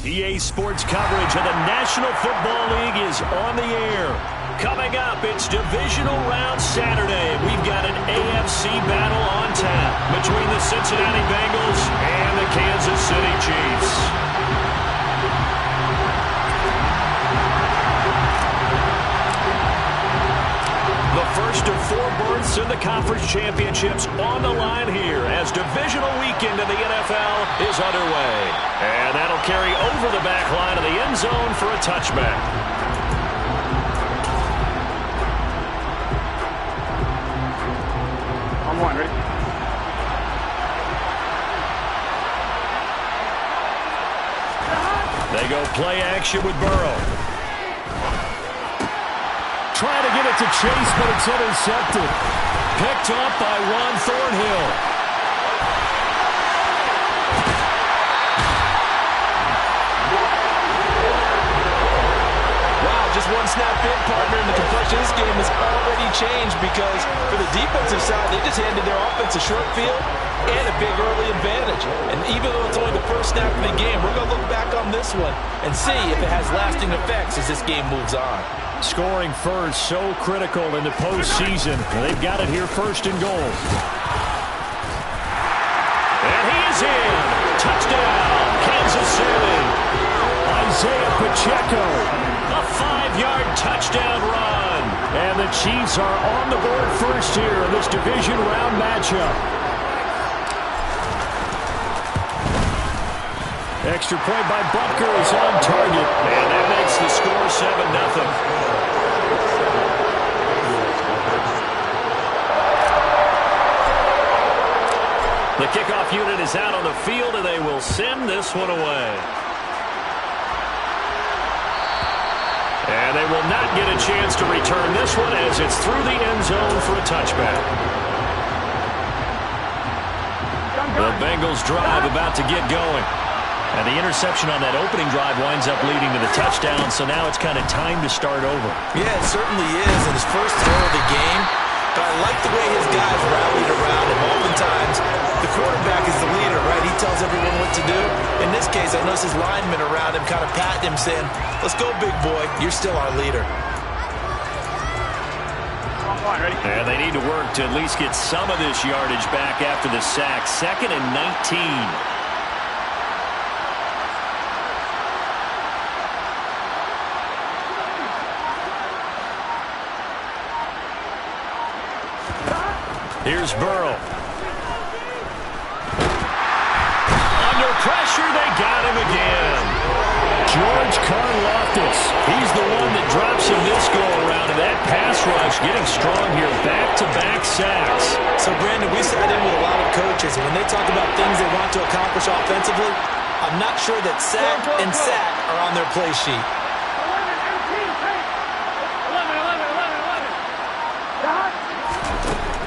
EA Sports coverage of the National Football League is on the air. Coming up, it's Divisional Round Saturday. We've got an AFC battle on tap between the Cincinnati Bengals and the Kansas City Chiefs. The first of 4 berths in the conference championships on the line here as divisional weekend in the NFL is underway. And that'll carry over the back line of the end zone for a touchback. On one, ready? They go play action with Burrow. Trying to get it to Chase, but it's intercepted. Picked up by Ron Thornhill. Wow, just one snap in, partner, and the complexion of this game has already changed because for the defensive side, they just handed their offense a short field and a big early advantage. And even though it's only the first snap of the game, we're going to look back on this one and see if it has lasting effects as this game moves on. Scoring first, so critical in the postseason. They've got it here first and goal. And he is in. Touchdown, Kansas City. Isaiah Pacheco. A 5-yard touchdown run. And the Chiefs are on the board first here in this division round matchup. Extra point by Butker is on target. And that makes the score 7-0. The kickoff unit is out on the field, and they will send this one away. And they will not get a chance to return this one as it's through the end zone for a touchback. The Bengals drive about to get going. And the interception on that opening drive winds up leading to the touchdown, so now it's kind of time to start over. Yeah, it certainly is in his first throw of the game. But I like the way his guys rallied around him. Oftentimes, the quarterback is the leader, right? He tells everyone what to do. In this case, I notice his linemen around him kind of patting him, saying, "Let's go, big boy. You're still our leader." And they need to work to at least get some of this yardage back after the sack. 2nd and 19. Here's Burrow. Under pressure, they got him again. George Karlaftis. He's the one that drops him this go-around. And that pass rush getting strong here. Back-to-back sacks. So, Brandon, we sat in with a lot of coaches, and when they talk about things they want to accomplish offensively, I'm not sure that sack and sack are on their play sheet.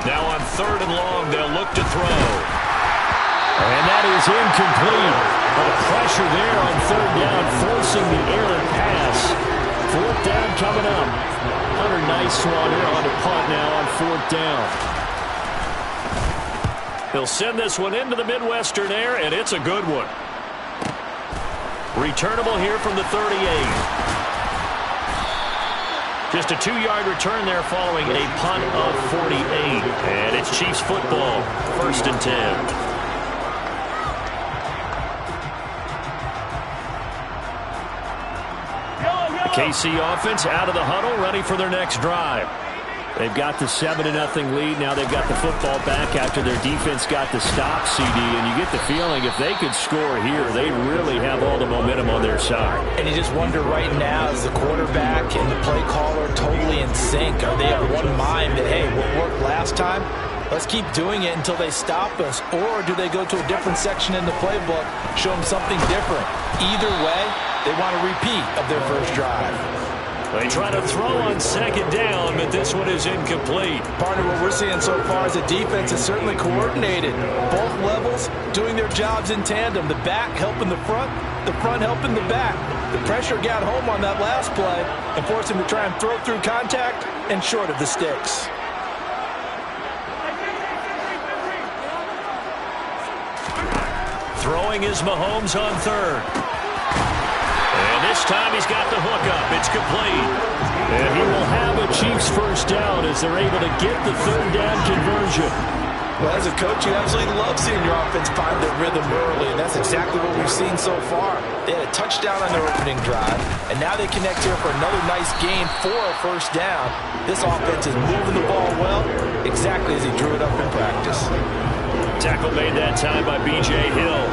Now on 3rd and long, they'll look to throw. And that is incomplete. But pressure there on 3rd down, forcing the errant pass. 4th down coming up. Hunter Nice-Swatter on to punt now on 4th down. He'll send this one into the Midwestern air, and it's a good one. Returnable here from the 38. Just a 2-yard return there following a punt of 48. And it's Chiefs football, 1st and 10. The KC offense out of the huddle, ready for their next drive. They've got the 7-0 lead. Now they've got the football back after their defense got the stop, CD. And you get the feeling if they could score here, they really have all the momentum on their side. And you just wonder right now, is the quarterback and the play caller totally in sync? Are they of one mind that, hey, what worked last time? Let's keep doing it until they stop us. Or do they go to a different section in the playbook, show them something different? Either way, they want a repeat of their first drive. They try to throw on 2nd down, but this one is incomplete. Partner, what we're seeing so far is the defense is certainly coordinated. Both levels doing their jobs in tandem. The back helping the front helping the back. The pressure got home on that last play and forced him to try and throw through contact and short of the sticks. Throwing is Mahomes on 3rd. This time he's got the hook up. It's complete. And he will have a Chiefs first down as they're able to get the third down conversion. Well, as a coach, you absolutely love seeing your offense find their rhythm early, and that's exactly what we've seen so far. They had a touchdown on their opening drive, and now they connect here for another nice gain for a first down. This offense is moving the ball well, exactly as he drew it up in practice. Tackle made that time by B.J. Hill.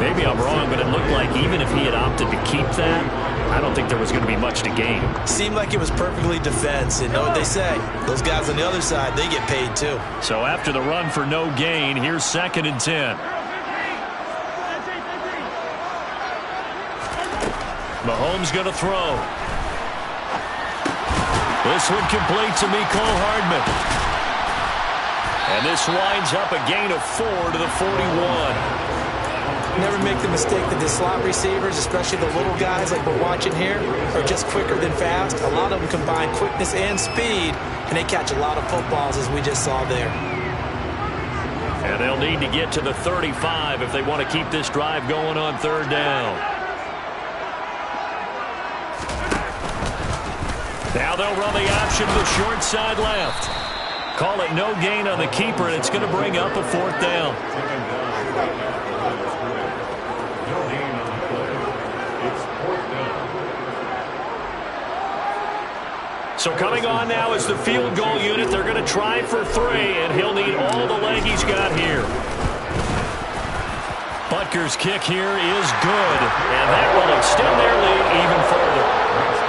Maybe I'm wrong, but it looked like even if he had opted to keep that, I don't think there was going to be much to gain. Seemed like it was perfectly defense. And know what they say? Those guys on the other side, they get paid too. So after the run for no gain, here's 2nd and 10. Mahomes going to throw. This one complete to Mecole Hardman. And this winds up a gain of 4 to the 41. Never make the mistake that the slot receivers, especially the little guys like we're watching here, are just quicker than fast. A lot of them combine quickness and speed, and they catch a lot of footballs, as we just saw there. And they'll need to get to the 35 if they want to keep this drive going on third down. Now they'll run the option to the short side left. Call it no gain on the keeper, and it's going to bring up a 4th down. So coming on now is the field goal unit. They're going to try for 3, and he'll need all the leg he's got here. Butker's kick here is good, and that will extend their lead even further.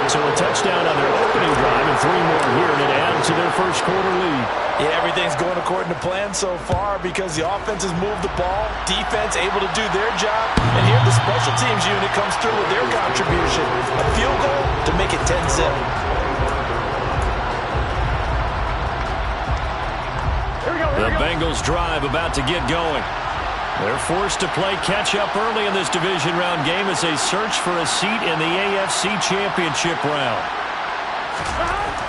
So a touchdown on their opening drive and 3 more here, and it adds to their first quarter lead. Yeah, everything's going according to plan so far because the offense has moved the ball, defense able to do their job, and here the special teams unit comes through with their contribution. A field goal to make it 10-7. The Bengals drive about to get going. They're forced to play catch-up early in this division round game as they search for a seat in the AFC Championship round.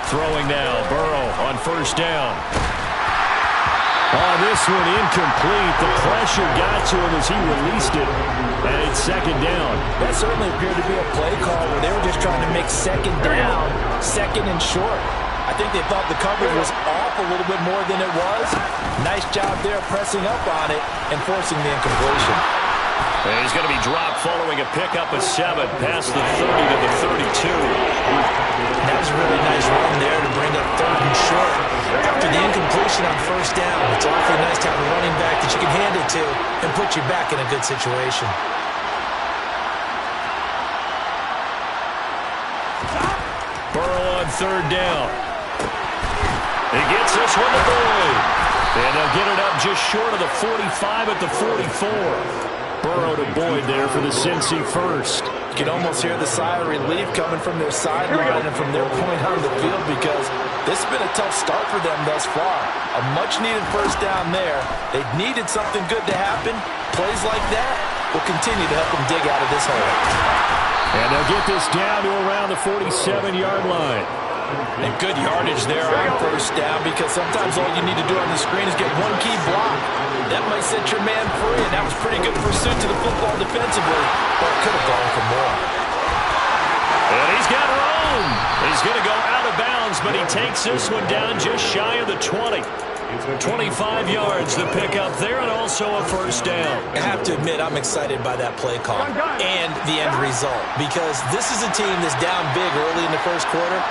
Throwing now, Burrow on first down. Oh, this one incomplete. The pressure got to him as he released it, and it's 2nd down. That certainly appeared to be a play call where they were just trying to make 2nd down, 2nd and short. I think they thought the coverage was off a little bit more than it was. Nice job there pressing up on it and forcing the incompletion. And he's going to be dropped following a pickup of 7 past the 30 to the 32. That was a really nice run there to bring up 3rd and short. After the incompletion on first down, it's awfully nice to have a running back that you can hand it to and put you back in a good situation. Burrow on 3rd down. He gets this one to Boyd. And they'll get it up just short of the 45 at the 44. Burrow to Boyd there for the Cincy first. You can almost hear the sigh of relief coming from their sideline and from their point on the field because this has been a tough start for them thus far. A much-needed first down there. They needed something good to happen. Plays like that will continue to help them dig out of this hole. And they'll get this down to around the 47-yard line. And good yardage there on first down because sometimes all you need to do on the screen is get one key block. That might set your man free, and that was pretty good pursuit to the football defensively, but it could have gone for more. And he's got room. He's going to go out of bounds, but he takes this one down just shy of the 20. 25 yards the pickup there, and also a first down. I have to admit, I'm excited by that play call and the end result because this is a team that's down big early in the first quarter.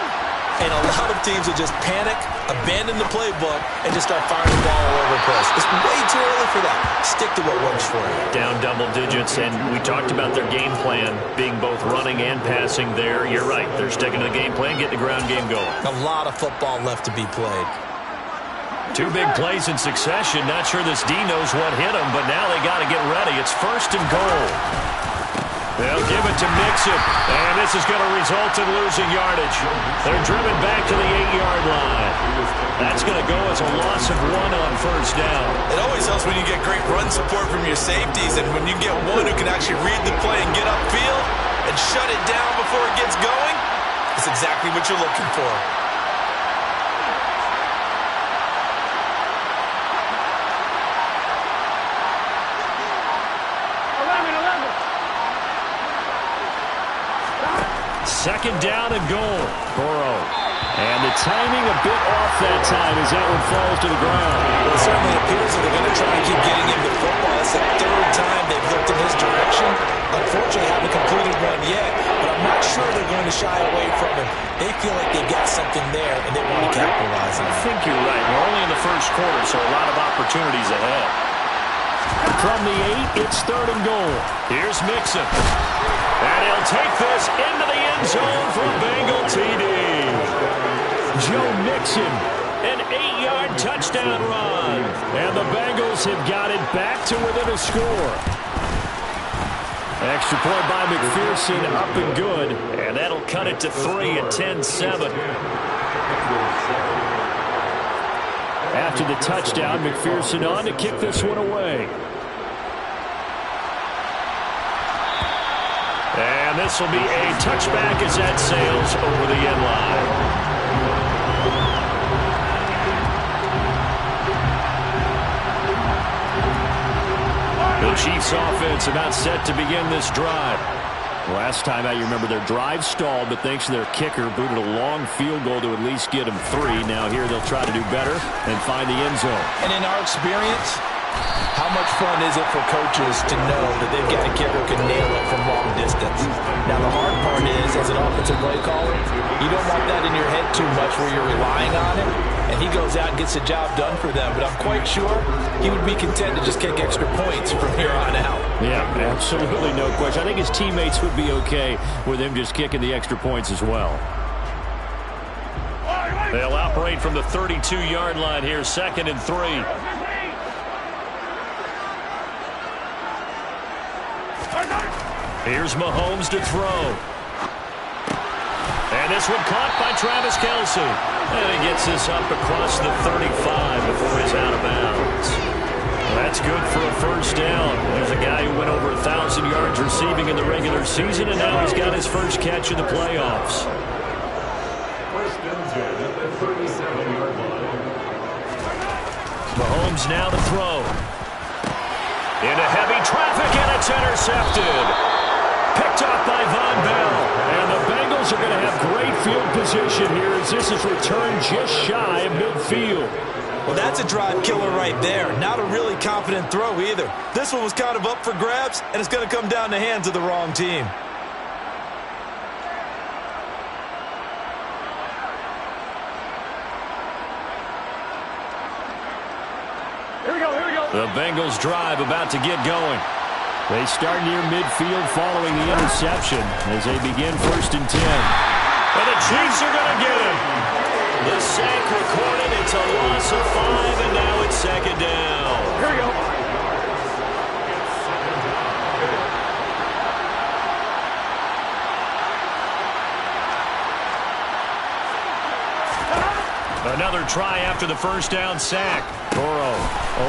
And a lot of teams will just panic, abandon the playbook, and just start firing the ball all over the place. It's way too early for that. Stick to what works for you. Down double digits, and we talked about their game plan being both running and passing there. You're right. They're sticking to the game plan, getting the ground game going. A lot of football left to be played. 2 big plays in succession. Not sure this D knows what hit him, but now they got to get ready. It's 1st and goal. They'll give it to Mixon, and this is going to result in losing yardage. They're driven back to the 8-yard line. That's going to go as a loss of 1 on first down. It always helps when you get great run support from your safeties, and when you get one who can actually read the play and get upfield and shut it down before it gets going, it's exactly what you're looking for. second down and goal. Burrow. And the timing a bit off that time as that one falls to the ground. It certainly appears that they're going to try and keep getting him the football. That's the third time they've looked in his direction. Unfortunately, haven't completed one yet, but I'm not sure they're going to shy away from him. They feel like they've got something there, and they want to capitalize on it. I think you're right. We're only in the first quarter, so a lot of opportunities ahead. From the 8, it's third and goal. Here's Mixon. And he'll take this into the end zone for a Bengal TD. Joe Mixon, an 8-yard touchdown run. And the Bengals have got it back to within a score. Extra point by McPherson, up and good. And that'll cut it to 3 at 10-7. After the touchdown, McPherson on to kick this one away. And this will be a touchback as that sails over the end line. The Chiefs offense about set to begin this drive. Last time out, you remember their drive stalled, but thanks to their kicker, booted a long field goal to at least get them 3. Now here they'll try to do better and find the end zone. And in our experience, how much fun is it for coaches to know that they've got a kicker who can nail it from long distance? Now, the hard part is, as an offensive play caller, you don't want that in your head too much where you're relying on it, and he goes out and gets the job done for them. But I'm quite sure he would be content to just kick extra points from here on out. Yeah, absolutely no question. I think his teammates would be okay with him just kicking the extra points as well. They'll operate from the 32-yard line here, 2nd and 3. Here's Mahomes to throw. And this one caught by Travis Kelce. And he gets this up across the 35 before he's out of bounds. That's good for a first down. There's a guy who went over 1,000 yards receiving in the regular season, and now he's got his first catch in the playoffs. Mahomes now to throw. Into heavy traffic, and it's intercepted. Picked off by Von Bell. And the Bengals are going to have great field position here as this is returned just shy of midfield. Well, that's a drive killer right there. Not a really confident throw either. This one was kind of up for grabs, and it's going to come down the hands of the wrong team. The Bengals drive about to get going. They start near midfield following the interception as they begin 1st and 10. And the Chiefs are going to get him. The sack recorded. It's a loss of 5, and now it's 2nd down. Here we go. Another try after the first down sack. Burrow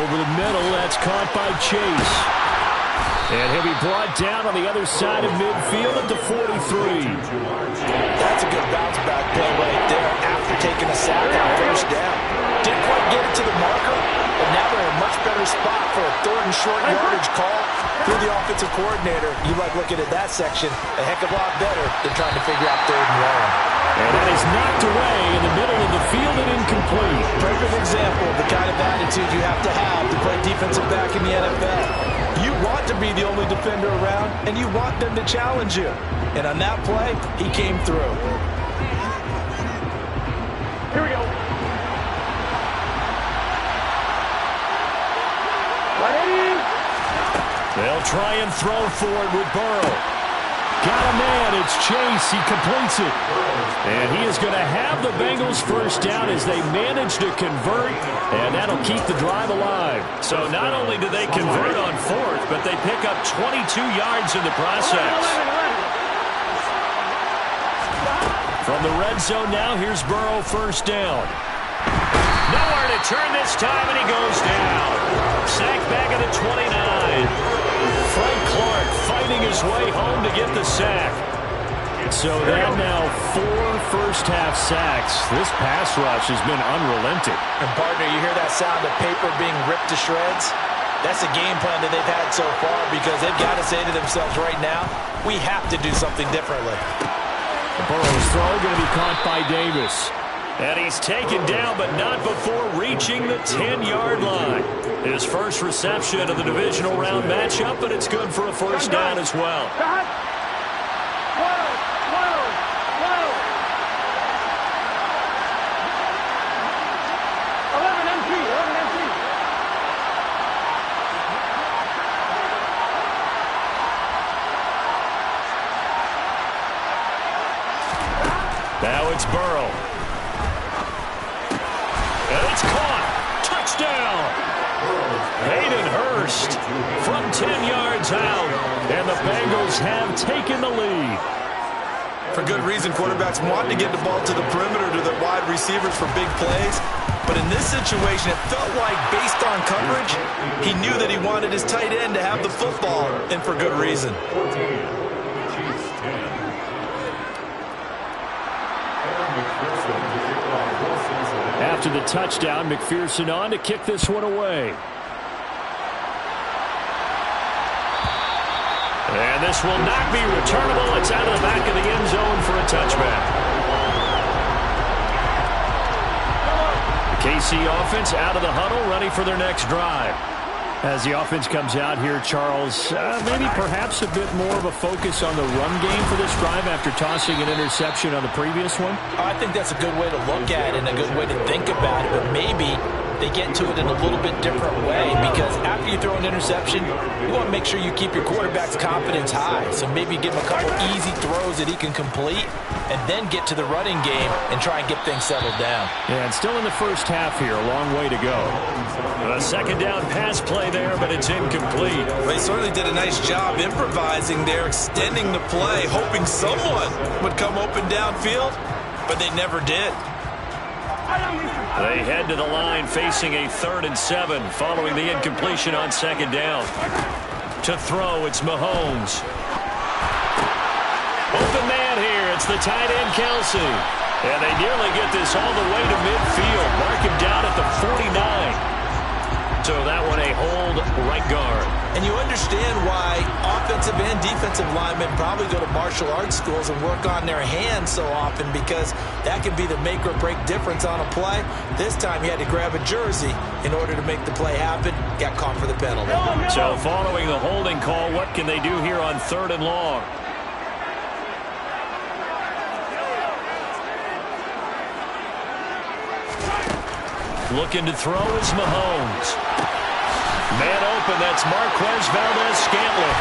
over the middle. That's caught by Chase. And he'll be brought down on the other side of midfield at the 43. That's a good bounce back play right there after taking a sack on first down. Didn't quite get it to the marker, but now they're in a much better spot for a 3rd and short yardage call through the offensive coordinator. You like looking at that section a heck of a lot better than trying to figure out 3rd and long. And that is knocked away in the middle of the field and incomplete. Perfect example of the kind of attitude you have to play defensive back in the NFL. You want to be the only defender around, and you want them to challenge you. And on that play, he came through. Here we go. They'll try and throw for it with Burrow. Got a man, it's Chase, he completes it. And he is going to have the Bengals first down as they manage to convert, and that'll keep the drive alive. So not only do they convert on 4th, but they pick up 22 yards in the process. From the red zone now, here's Burrow, first down. Nowhere to turn this time, and he goes down. Sacked back at the 29. Frank Clark fighting his way home to get the sack. So that now 4 first-half sacks. This pass rush has been unrelenting. And, partner, you hear that sound of paper being ripped to shreds? That's the game plan that they've had so far because they've got to say to themselves right now, we have to do something differently. Burrow's throw going to be caught by Davis. And he's taken down, but not before reaching the 10-yard line. His first reception of the divisional round matchup, but it's good for a first down as well. Now it's Burrow. And it's caught. Touchdown. Hayden Hurst from 10 yards out. And the Bengals have taken the lead. For good reason, quarterbacks want to get the ball to the perimeter to their wide receivers for big plays. But in this situation, it felt like based on coverage, he knew that he wanted his tight end to have the football, and for good reason. After the touchdown, McPherson on to kick this one away. And this will not be returnable. It's out of the back of the end zone for a touchback. The KC offense out of the huddle, ready for their next drive. As the offense comes out here, Charles, maybe perhaps a bit more of a focus on the run game for this drive after tossing an interception on the previous one? I think that's a good way to look at it and a good way to think about it, but maybe they get to it in a little bit different way, because after you throw an interception, you want to make sure you keep your quarterback's confidence high. So maybe give him a couple easy throws that he can complete and then get to the running game and try and get things settled down. Yeah, and still in the first half here, a long way to go. A second down pass play there, but it's incomplete. Well, he certainly did a nice job improvising there, extending the play, hoping someone would come open downfield, but they never did. They head to the line facing a 3rd and 7 following the incompletion on second down. To throw, it's Mahomes. Open man here. It's the tight end, Kelsey. And they nearly get this all the way to midfield. Mark him down at the 49. So that one a hold right guard. And you understand why offensive and defensive linemen probably go to martial arts schools and work on their hands so often, because that can be the make or break difference on a play. This time he had to grab a jersey in order to make the play happen. Got caught for the penalty. So following the holding call, what can they do here on 3rd and long? Looking to throw is Mahomes. Man open, that's Marquez Valdez-Scantling.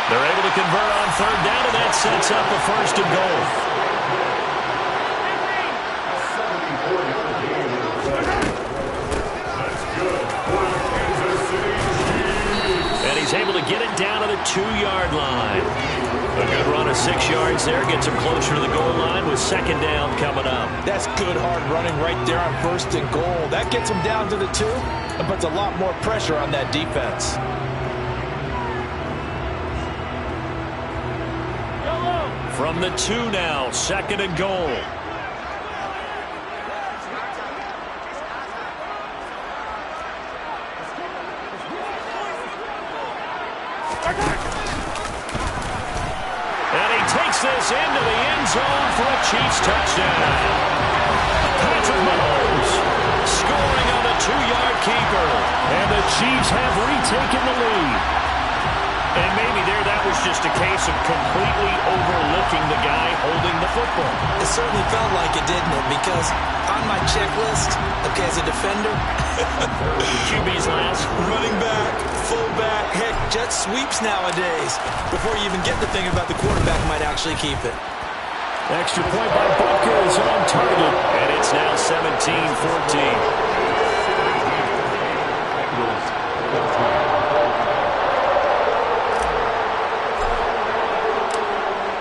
They're able to convert on 3rd down, and that sets up a 1st and goal. And he's able to get it down to the 2-yard line. A good run of 6 yards there. Gets him closer to the goal line with 2nd down coming up. That's good hard running right there on 1st and goal. That gets him down to the 2 and puts a lot more pressure on that defense. From the 2 now, 2nd and goal. This into the end zone for a Chiefs touchdown. Patrick Mahomes scoring on the 2-yard keeper. And the Chiefs have retaken the lead. And maybe there that was just a case of completely overlooking the guy holding the football. It certainly felt like it, didn't it? Because on my checklist, okay, as a defender, QB's last. Running back, fullback, heck, jet sweeps nowadays. Before you even get to thinking about the quarterback might actually keep it. Extra point by Butker is on target. And it's now 17-14.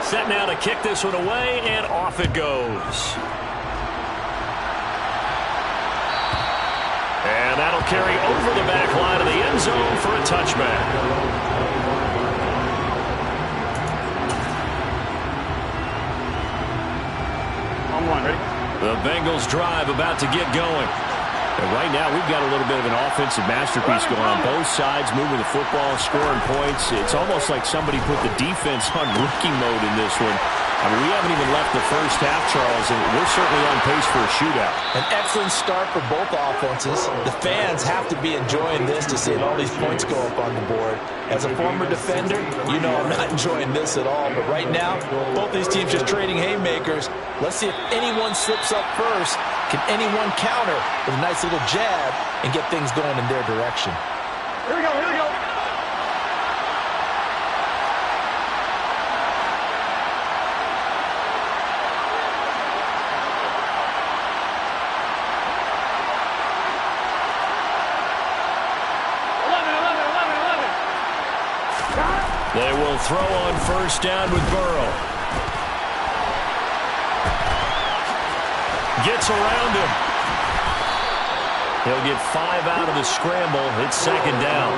Set now to kick this one away, and off it goes. And that'll carry over the back line of the end zone for a touchback. On 1, ready? The Bengals drive about to get going. And right now, we've got a little bit of an offensive masterpiece going on both sides, moving the football, scoring points. It's almost like somebody put the defense on rookie mode in this one. I mean, we haven't even left the first half, Charles, and we're certainly on pace for a shootout. An excellent start for both offenses. The fans have to be enjoying this to see all these points go up on the board. As a former defender, you know I'm not enjoying this at all. But right now, both these teams just trading haymakers. Let's see if anyone slips up first. Can anyone counter with a nice little jab and get things going in their direction? Here we go, here we go. They will throw on first down with Burrow. Gets around him. He'll get 5 out of the scramble. It's second down.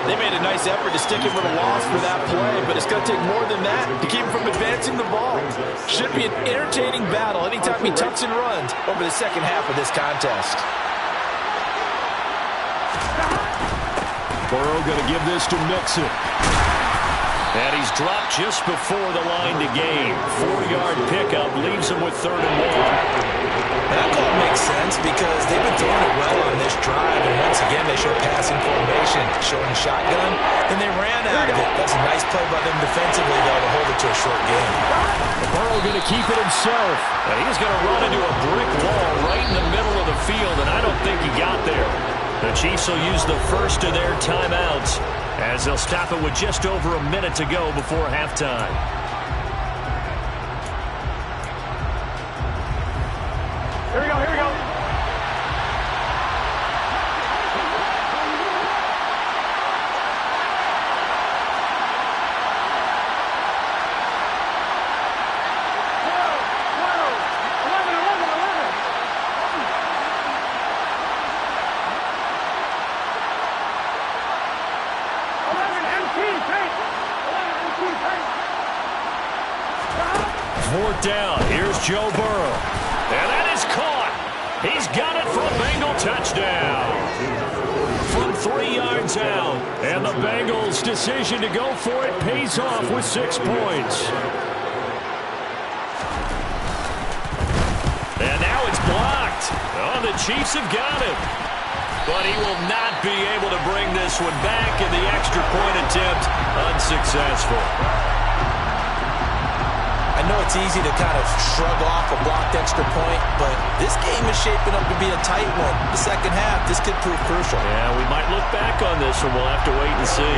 They made a nice effort to stick him with a loss for that play, but it's going to take more than that to keep him from advancing the ball. Should be an entertaining battle anytime he tucks and runs over the second half of this contest. Burrow going to give this to Mixon. And he's dropped just before the line to gain. 4-yard pickup leaves him with 3rd and 1. That call makes sense because they've been throwing it well on this drive. And once again, they show passing formation, showing shotgun, and they ran out of it. That's a nice play by them defensively, though, to hold it to a short game. Burrow going to keep it himself. And he's going to run into a brick wall right in the middle of the field, and I don't think he got there. The Chiefs will use the first of their timeouts as they'll stop it with just over a minute to go before halftime. Here we go, here we go. Fourth down. Here's Joe Burrow. And that is caught. He's got it for a Bengal touchdown. From 3 yards out. And the Bengals' decision to go for it pays off with 6 points. And now it's blocked. Oh, the Chiefs have got him. But he will not be able to bring this one back, and the extra point attempt unsuccessful. I know it's easy to kind of shrug off a blocked extra point, but this game is shaping up to be a tight one. The second half, this could prove crucial. Yeah, we might look back on this one. We'll have to wait and see.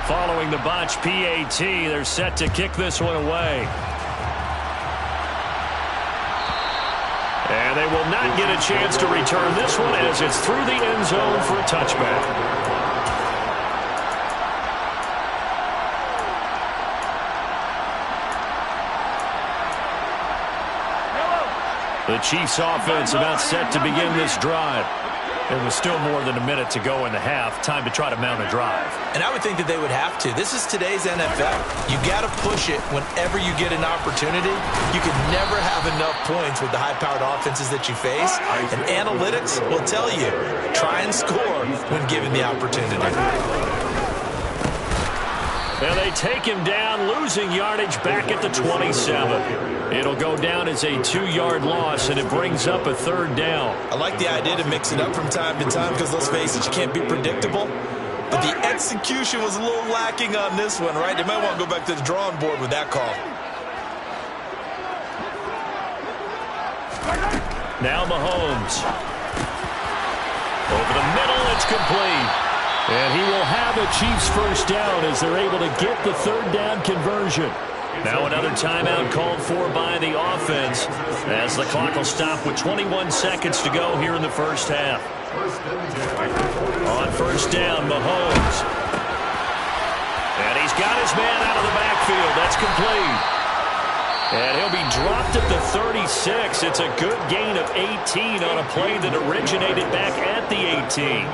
Following the botch PAT, they're set to kick this one away. And they will not get a chance to return this one as it's through the end zone for a touchback. The Chiefs offense about set to begin this drive. There was still more than a minute to go in the half. Time to try to mount a drive. And I would think that they would have to. This is today's NFL. You got to push it whenever you get an opportunity. You can never have enough points with the high-powered offenses that you face. And analytics will tell you, try and score when given the opportunity. And they take him down, losing yardage back at the 27. It'll go down as a 2-yard loss, and it brings up a 3rd down. I like the idea to mix it up from time to time because, let's face it, you can't be predictable. But the execution was a little lacking on this one, right? They might want to go back to the drawing board with that call. Now Mahomes. Over the middle, it's complete. And he will have a Chiefs first down as they're able to get the 3rd down conversion. Now another timeout called for by the offense as the clock will stop with 21 seconds to go here in the first half. On first down, Mahomes. And he's got his man out of the backfield. That's complete. And he'll be dropped at the 36. It's a good gain of 18 on a play that originated back at the 18.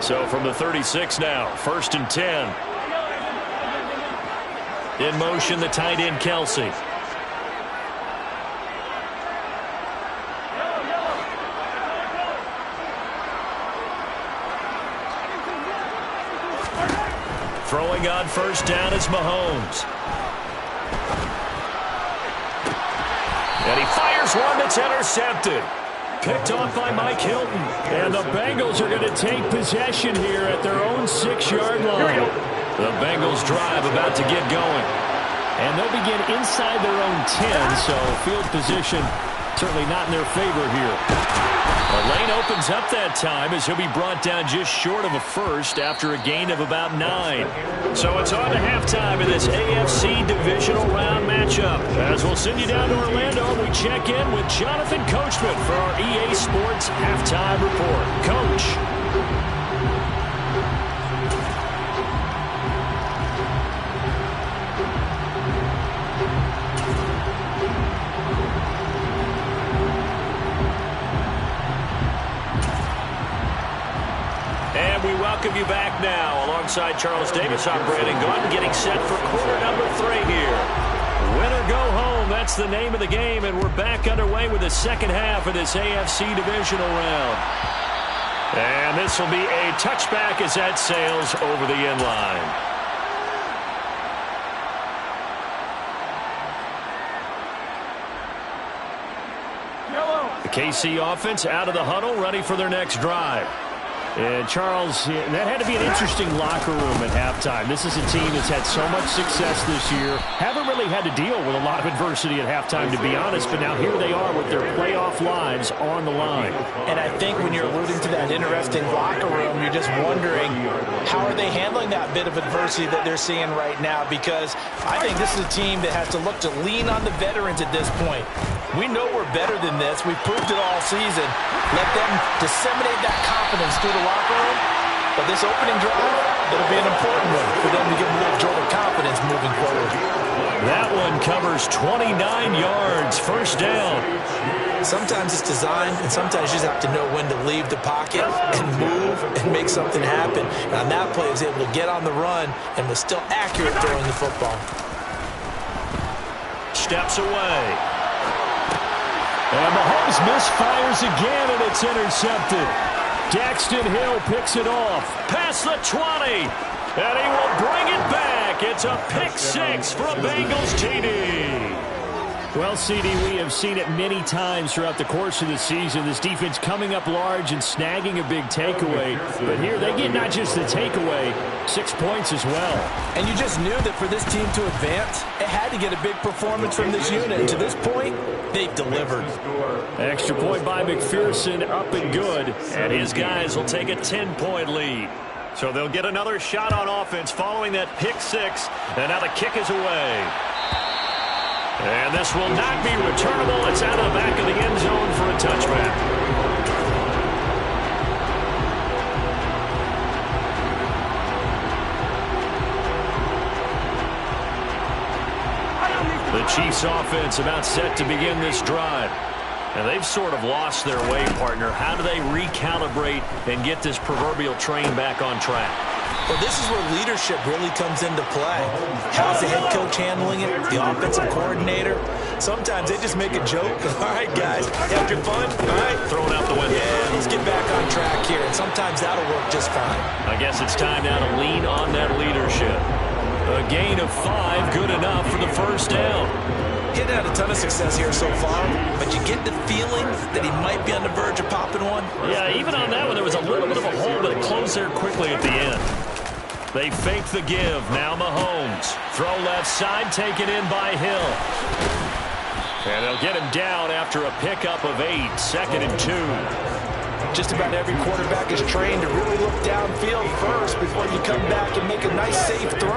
So from the 36 now, 1st and 10. In motion, the tight end, Kelsey. Throwing on 1st down is Mahomes. And he fires one that's intercepted. Picked off by Mike Hilton. And the Bengals are going to take possession here at their own 6-yard line. The Bengals drive about to get going. And they'll begin inside their own 10, so field position certainly not in their favor here. The lane opens up that time as he'll be brought down just short of a first after a gain of about 9. So it's on to halftime in this AFC Divisional Round matchup. As we'll send you down to Orlando, we check in with Jonathan Coachman for our EA Sports Halftime Report. Coach. We welcome you back now. Alongside Charles Davis, I'm Brandon Gordon, getting set for quarter number 3 here. Win or go home, that's the name of the game, and we're back underway with the second half of this AFC Divisional Round. And this will be a touchback as that sails over the end line. The KC offense out of the huddle, ready for their next drive. And Charles, that had to be an interesting locker room at halftime. This is a team that's had so much success this year. Haven't really had to deal with a lot of adversity at halftime, to be honest. But now here they are with their playoff lives on the line. And I think when you're alluding to that interesting locker room, you're just wondering, how are they handling that bit of adversity that they're seeing right now? Because I think this is a team that has to look to lean on the veterans at this point. We know we're better than this. We've proved it all season. Let them disseminate that confidence through the locker room. But this opening drive, it'll be an important one for them to give them a little jolt of confidence moving forward. That one covers 29 yards, 1st down. Sometimes it's designed, and sometimes you just have to know when to leave the pocket and move and make something happen. And on that play, he was able to get on the run and was still accurate throwing the football. Steps away. And Mahomes misfires again, and it's intercepted. Daxton Hill picks it off. Past the 20. And he will bring it back. It's a pick 6 for a Bengals TD. Well, CD, we have seen it many times throughout the course of the season. This defense coming up large and snagging a big takeaway. But here they get not just the takeaway, 6 points as well. And you just knew that for this team to advance, it had to get a big performance from this unit. And to this point, they've delivered. Extra point by McPherson, up and good. And his guys will take a 10-point lead. So they'll get another shot on offense following that pick 6. And now the kick is away. And this will not be returnable. It's out of the back of the end zone for a touchback. The Chiefs offense about set to begin this drive. And they've sort of lost their way, partner. How do they recalibrate and get this proverbial train back on track? Well, this is where leadership really comes into play. How's the head coach handling it? The offensive coordinator? Sometimes they just make a joke. All right, guys, have your fun? All right, throw it out the window. Yeah, let's get back on track here. And sometimes that'll work just fine. I guess it's time now to lean on that leadership. A gain of 5, good enough for the 1st down. He hadn't had a ton of success here so far, but you get the feeling that he might be on the verge of popping one. Yeah, even on that one, there was a little bit of a hole, but it closed there quickly at the end. They fake the give. Now Mahomes. Throw left side, taken in by Hill. And they'll get him down after a pickup of 8, 2nd and 2. Just about every quarterback is trained to really look downfield first before you come back and make a nice, safe throw.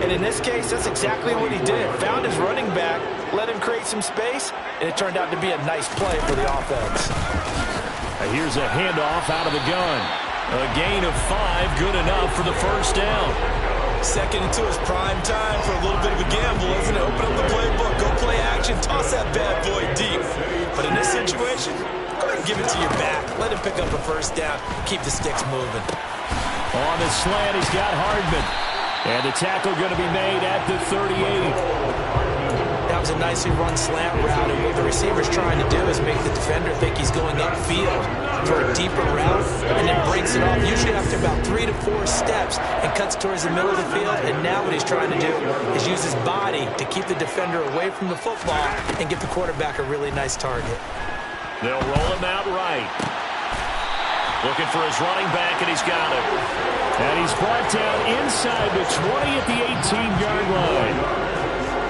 And in this case, that's exactly what he did. Found his running back, let him create some space, and it turned out to be a nice play for the offense. Here's a handoff out of the gun. A gain of 5, good enough for the 1st down. 2nd and 2 is prime time for a little bit of a gamble, isn't it? Open up the playbook, go play action, toss that bad boy deep. But in this situation, go ahead and give it to your back. Let him pick up a 1st down, keep the sticks moving. On the slant, he's got Hardman. And the tackle going to be made at the 38. That was a nicely run slant route, and what the receiver's trying to do is make the defender think he's going upfield for a deeper route, and then breaks it off, usually after about 3 to 4 steps, and cuts towards the middle of the field. And now what he's trying to do is use his body to keep the defender away from the football and get the quarterback a really nice target. They'll roll him out right. Looking for his running back, and he's got him. And he's brought down inside the 20 at the 18-yard line.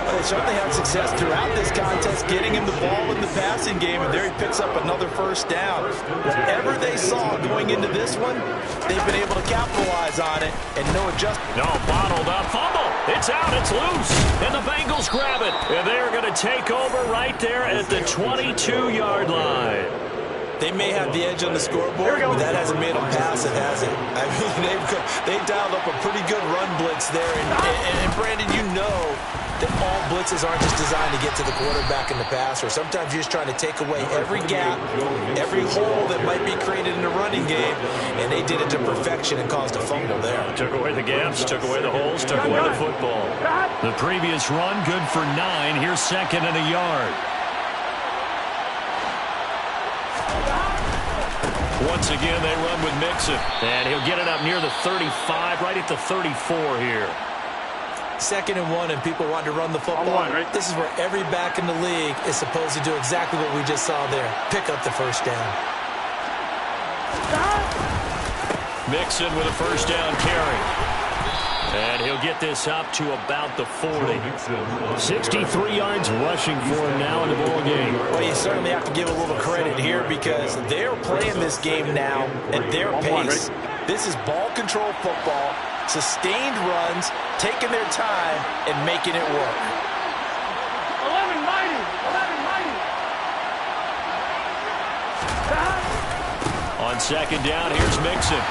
Well, they certainly had success throughout this contest, getting him the ball in the passing game, and there he picks up another first down. Whatever they saw going into this one, they've been able to capitalize on it, and no adjustment. No, bottled up, fumble. It's out, it's loose, and the Bengals grab it. And they're going to take over right there at the 22-yard line. They may have the edge on the scoreboard, but that hasn't made them pass it, has it? I mean, they've dialed up a pretty good run blitz there. And Brandon, you know that all blitzes aren't just designed to get to the quarterback in the passer. Sometimes you're just trying to take away every gap, every hole that might be created in the running game, and they did it to perfection and caused a fumble there. Took away the gaps, took away the holes, took away the football. The previous run, good for 9. Here's 2nd and a yard. Once again, they run with Mixon. And he'll get it up near the 35, right at the 34 here. 2nd and 1, and people want to run the football. This is where every back in the league is supposed to do exactly what we just saw there. Pick up the first down. Mixon with a first down carry. And he'll get this up to about the 40. 63 yards rushing for him now in the ball game. Well, you certainly have to give a little credit here because they're playing this game now at their pace. This is ball control football, sustained runs, taking their time, and making it work. 11 mighty. On 2nd down, here's Mixon.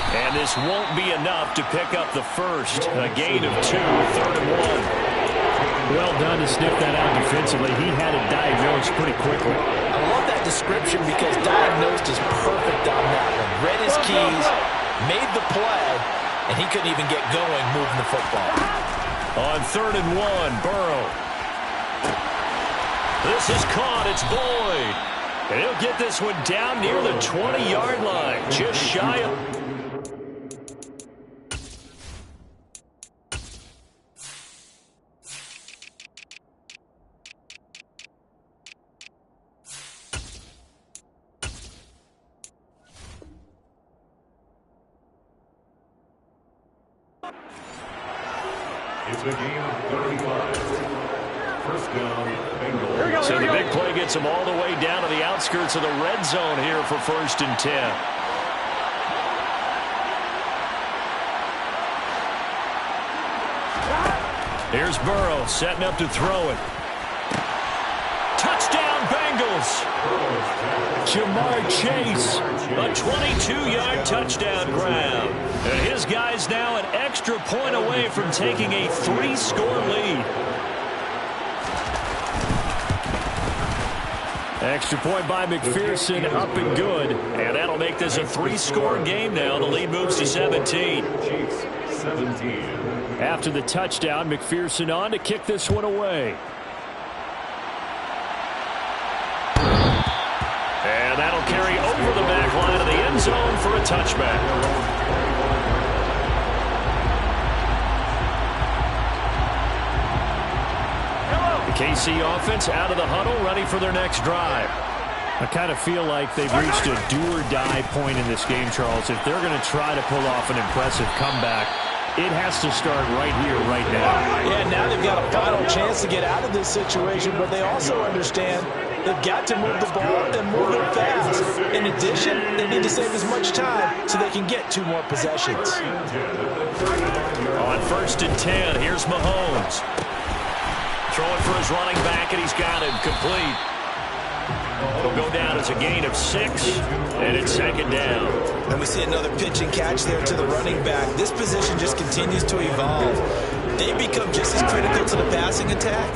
And this won't be enough to pick up the first. A gain of 2, 3rd and 1. Well done to sniff that out defensively. He had it diagnosed pretty quickly. I love that description because diagnosed is perfect on that one. Read his keys, made the play, and he couldn't even get going moving the football. On 3rd and 1, Burrow. This is caught. It's Boyd. And he'll get this one down near the 20-yard line. Just shy of... It's a game of 35. First down, Bengals. So the big play gets them all the way down to the outskirts of the red zone here for 1st and 10. Here's Burrow setting up to throw it. Touchdown, Bengals! Jamar Chase, a 22-yard touchdown grab. And his guy's now an extra point away from taking a 3-score lead. Extra point by McPherson, up and good. And that'll make this a 3-score game now. The lead moves to 17. After the touchdown, McPherson on to kick this one away. And that'll carry over the back line of the end zone for a touchback. The KC offense out of the huddle, ready for their next drive. I kind of feel like they've reached a do-or-die point in this game, Charles. If they're going to try to pull off an impressive comeback, it has to start right here, right now. Yeah, now they've got a final chance to get out of this situation, but they also understand they've got to move the ball and move it fast. In addition, they need to save as much time so they can get 2 more possessions. On 1st and 10, here's Mahomes. Throwing for his running back, and he's got it complete. It'll go down as a gain of 6, and it's 2nd down. And we see another pitch and catch there to the running back. This position just continues to evolve. They become just as critical to the passing attack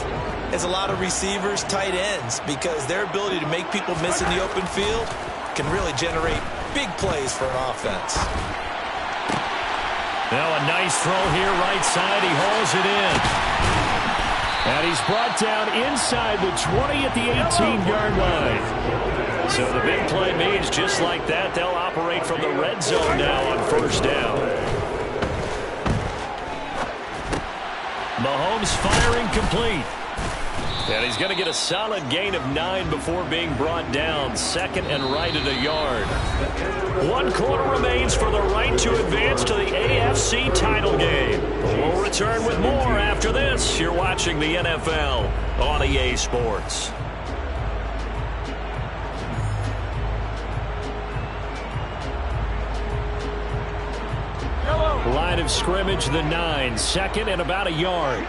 as a lot of receivers, tight ends, because their ability to make people miss in the open field can really generate big plays for an offense. Now a nice throw here, right side. He hauls it in. And he's brought down inside the 20 at the 18-yard line. So the big play means just like that, they'll operate from the red zone now on first down. Mahomes firing complete. And he's going to get a solid gain of 9 before being brought down. Second and right at a yard. 1 quarter remains for the right to advance to the AFC title game. We'll return with more after this. You're watching the NFL on EA Sports. Line of scrimmage, the 9. Second and about a yard.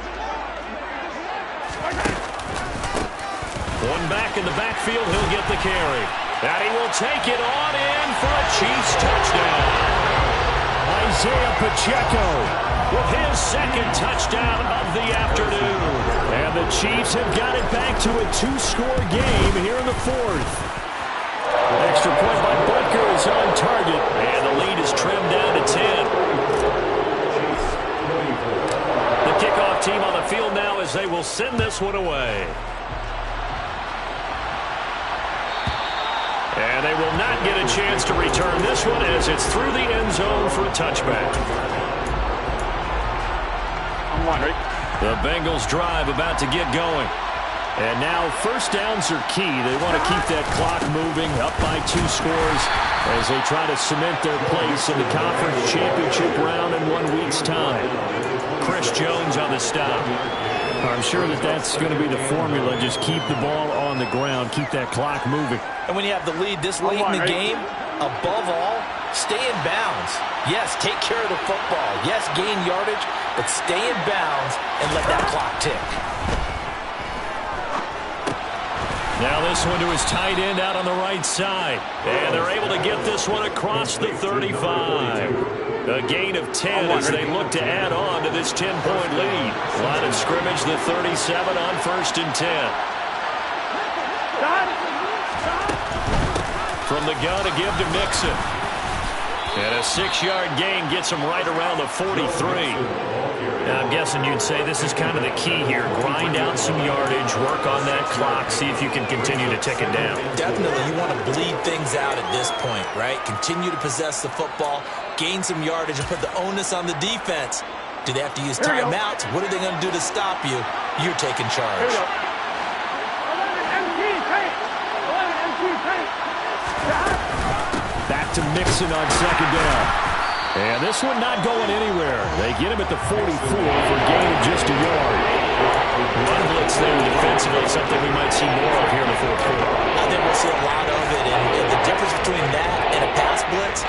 One back in the backfield, he'll get the carry. And he will take it on in for a Chiefs touchdown. Isaiah Pacheco with his second touchdown of the afternoon. And the Chiefs have got it back to a 2-score game here in the 4th. Extra point by Butker is on target. And the lead is trimmed down to 10. The kickoff team on the field now as they will send this one away. And they will not get a chance to return this one as it's through the end zone for a touchback. I'm wondering. The Bengals drive about to get going. And now first downs are key. They want to keep that clock moving up by 2 scores as they try to cement their place in the conference championship round in 1 week's time. Chris Jones on the stop. I'm sure that that's going to be the formula. Just keep the ball on the ground. Keep that clock moving. And when you have the lead this late in the game, above all, stay in bounds. Yes, take care of the football. Yes, gain yardage, but stay in bounds and let that clock tick. Now this one to his tight end out on the right side. And they're able to get this one across the 35. A gain of 10 as they look to add on to this 10-point lead. Line of scrimmage, the 37 on 1st and 10. From the gun to give to Mixon. And a 6-yard gain gets him right around the 43. Now, I'm guessing you'd say this is kind of the key here. Grind out some yardage, work on that clock, see if you can continue to tick it down. Definitely, you want to bleed things out at this point, right? Continue to possess the football, gain some yardage, and put the onus on the defense. Do they have to use timeouts? What are they going to do to stop you? You're taking charge. Back to Mixon on second down. And this one not going anywhere. They get him at the 44 for a gain of just a yard. Run blitz there defensively, something we might see more of here in the 4th quarter. I think we'll see a lot of it. And the difference between that and a pass blitz,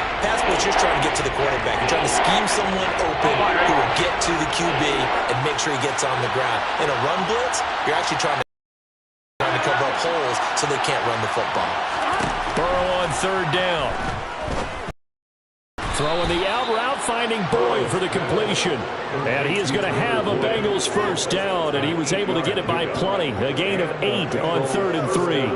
you're trying to get to the quarterback. You're trying to scheme someone open who will get to the QB and make sure he gets on the ground. In a run blitz, you're actually trying to cover up holes so they can't run the football. Burrow on 3rd down. Throwing the out route, finding Boyd for the completion. And he is going to have a Bengals first down, and he was able to get it by plenty. A gain of 8 on 3rd and 3.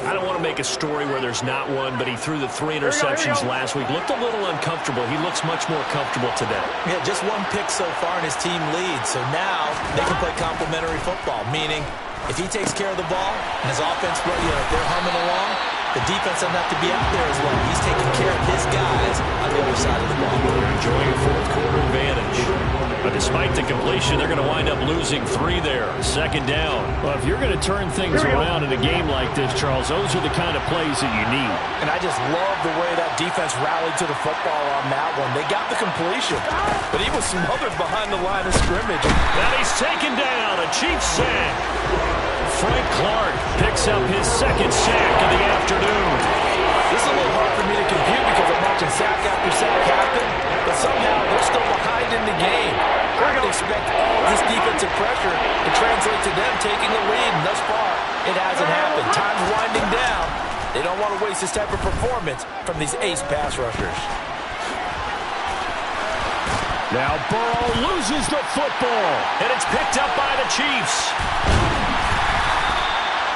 I don't want to make a story where there's not one, but he threw the 3 interceptions last week. Looked a little uncomfortable. He looks much more comfortable today. Yeah, just 1 pick so far and his team leads. So now they can play complementary football, meaning if he takes care of the ball and his offense, if they're humming along, the defense doesn't have to be out there as well. He's taking care of his guys on the other side of the ball. They're enjoying a 4th quarter advantage. But despite the completion, they're going to wind up losing 3 there. Second down. Well, if you're going to turn things around in a game like this, Charles, those are the kind of plays that you need. And I just love the way that defense rallied to the football on that one. They got the completion, but he was smothered behind the line of scrimmage. Now he's taken down. A Chiefs sack. Frank Clark picks up his 2nd sack of the afternoon. This is a little hard for me to compute because I'm watching sack after sack happen, but somehow they're still behind in the game. I would expect all this defensive pressure to translate to them taking the lead, and thus far, it hasn't happened. Time's winding down. They don't want to waste this type of performance from these ace pass rushers. Now Burrow loses the football, and it's picked up by the Chiefs.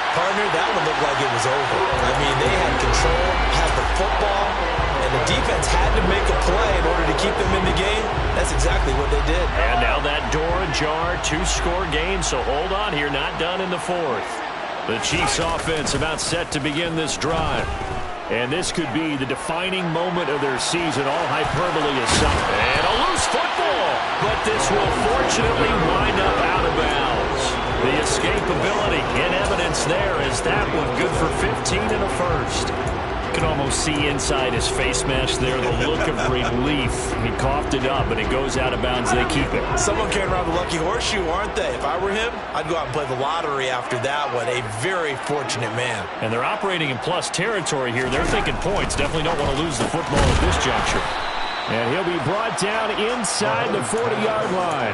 Partner, that one looked like it was over. I mean, they had control, had the football, and and the defense had to make a play in order to keep them in the game. That's exactly what they did. And now that door ajar, 2-score game, so hold on here, not done in the fourth. The Chiefs offense about set to begin this drive. And this could be the defining moment of their season, all hyperbole aside. And a loose football, but this will fortunately wind up out of bounds. The escapability in evidence there as that one good for 15 and a first. You can almost see inside his face mask there the look of relief. He coughed it up, but it goes out of bounds. They keep it. Someone carrying around the lucky horseshoe, aren't they? If I were him, I'd go out and play the lottery after that one. A very fortunate man. And they're operating in plus territory here. They're thinking points. Definitely don't want to lose the football at this juncture. And he'll be brought down inside the 40-yard line.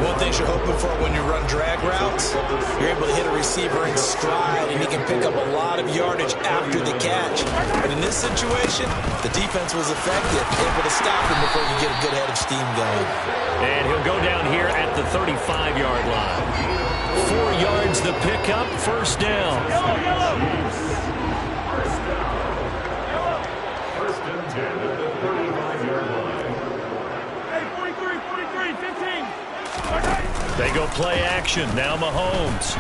One thing you're hoping for when you run drag routes, you're able to hit a receiver in stride, and he can pick up a lot of yardage after the catch. But in this situation, the defense was effective, able to stop him before you get a good head of steam going. And he'll go down here at the 35-yard line. 4 yards the pickup, first down. First and 10 at the 35-yard line. Hey, 43, 15. They go play action. Now Mahomes.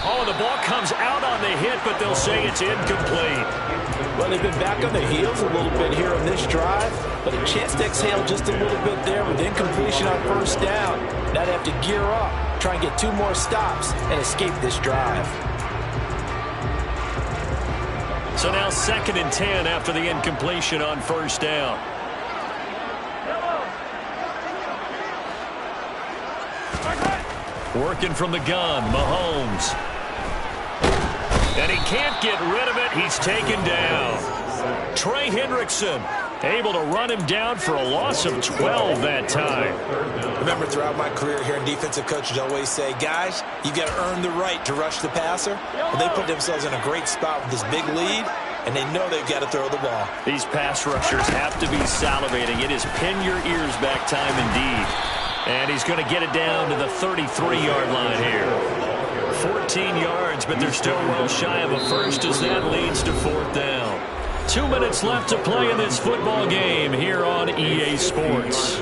Oh, the ball comes out on the hit, but they'll say it's incomplete. Well, they've been back on their heels a little bit here on this drive, but a chance to exhale just a little bit there with incompletion on first down. Now they have to gear up, try and get 2 more stops, and escape this drive. So now 2nd and 10 after the incompletion on first down. Working from the gun, Mahomes. And he can't get rid of it. He's taken down. Trey Hendrickson able to run him down for a loss of 12 that time. Remember, throughout my career here in defensive coaches always say, guys, you've got to earn the right to rush the passer. But they put themselves in a great spot with this big lead, and they know they've got to throw the ball. These pass rushers have to be salivating. It is pin your ears back time indeed. And he's going to get it down to the 33-yard line here. 14 yards, but they're still well shy of a first as that leads to 4th down. 2 minutes left to play in this football game here on EA Sports.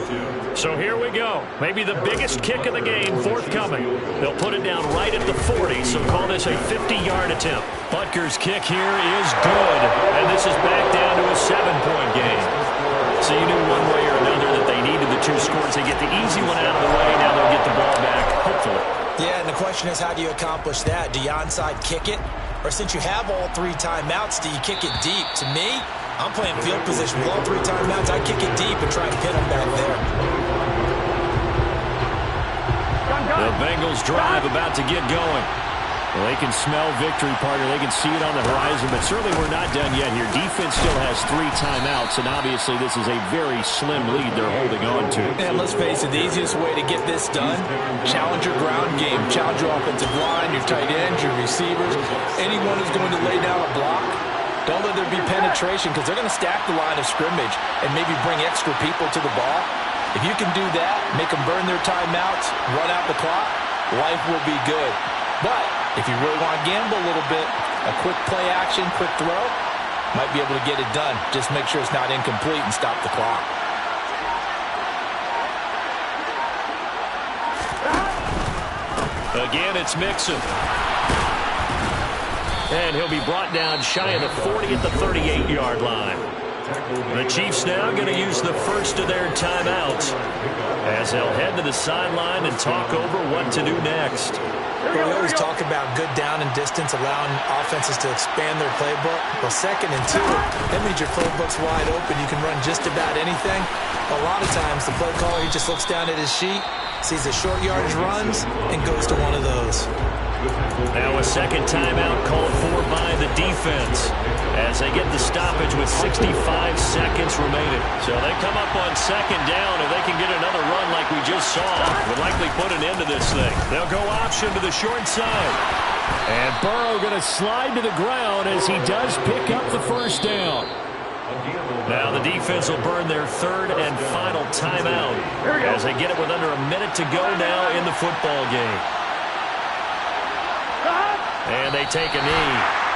So here we go. Maybe the biggest kick of the game forthcoming. They'll put it down right at the 40, so call this a 50-yard attempt. Butker's kick here is good, and this is back down to a 7-point game. So you knew one way or another that they needed the 2 scores. They get the easy one out of the way. Now they'll get the ball back, hopefully. Yeah, and the question is, how do you accomplish that? Do you onside kick it? Or since you have all 3 timeouts, do you kick it deep? To me, I'm playing field position with all 3 timeouts. I kick it deep and try and pin them back there. The Bengals drive about to get going. Well, they can smell victory, partner. They can see it on the horizon, but certainly we're not done yet here. Defense still has 3 timeouts, and obviously this is a very slim lead they're holding on to. And let's face it, the easiest way to get this done, challenge your ground game. Challenge your offensive line, your tight ends, your receivers, anyone who's going to lay down a block. Don't let there be penetration because they're going to stack the line of scrimmage and maybe bring extra people to the ball. If you can do that, make them burn their timeouts, run out the clock, life will be good. But if you really want to gamble a little bit, a quick play action, quick throw, might be able to get it done. Just make sure it's not incomplete and stop the clock. Again, it's Mixon. And he'll be brought down shy of the 40 at the 38-yard line. The Chiefs now going to use the first of their timeouts as they'll head to the sideline and talk over what to do next. We always talk about good down and distance, allowing offenses to expand their playbook. Well, 2nd and 2, that means your playbook's wide open. You can run just about anything. A lot of times, the play caller, he just looks down at his sheet, sees the short yardage runs, and goes to one of those. Now a 2nd timeout called for by the defense as they get the stoppage with 65 seconds remaining. So they come up on 2nd down. If they can get another run like we just saw, would likely put an end to this thing. They'll go option to the short side. And Burrow going to slide to the ground as he does pick up the first down. Now the defense will burn their 3rd and final timeout as they get it with under a minute to go now in the football game. And they take a knee.